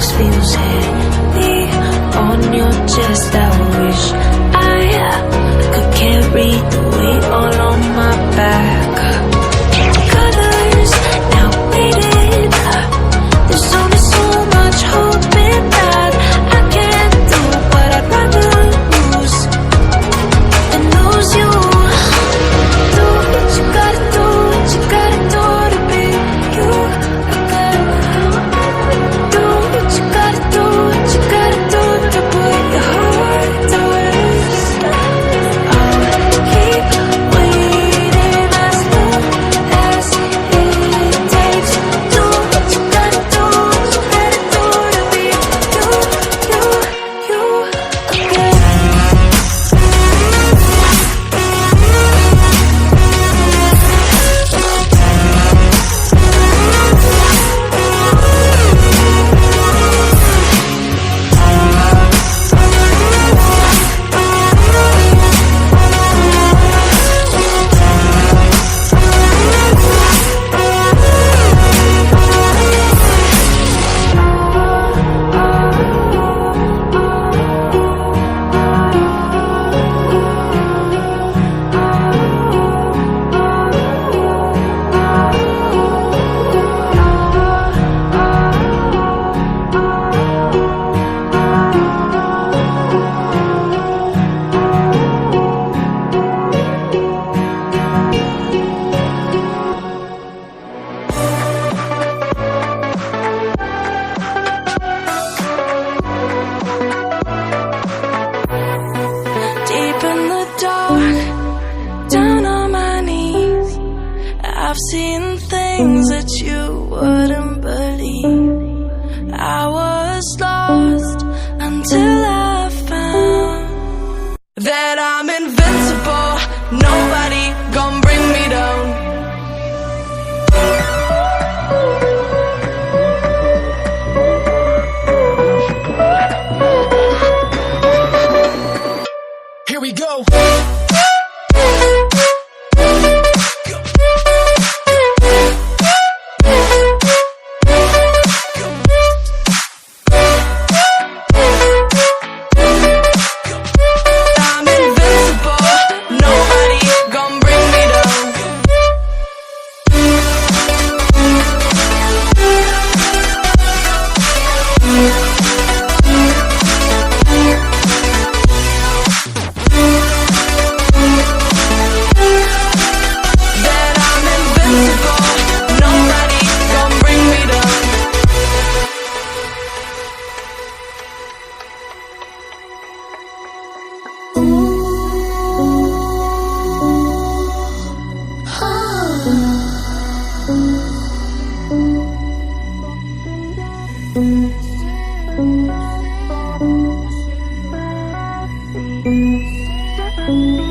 this feels heavy on your chest. I wish I could carry the weight all on my back. Colors now faded. There's only so much hope in that. I can't do what I'd rather lose than lose you. Do what you gotta do, what you gotta do to be you again. Do what you gotta do, what you gotta do to put your heart to rest. I'll keep waiting as long as it takes. Do what you gotta do, what you gotta do to be you again. Deep in the dark, down on my knees, I've seen things that you wouldn't believe. I was lost until I found that I'm invincible. Nobody gon' bring me down. Here we go. I'm invincible. Nobody gon' bring me down. That I'm invincible. Nobody gon' bring me down. Ooh.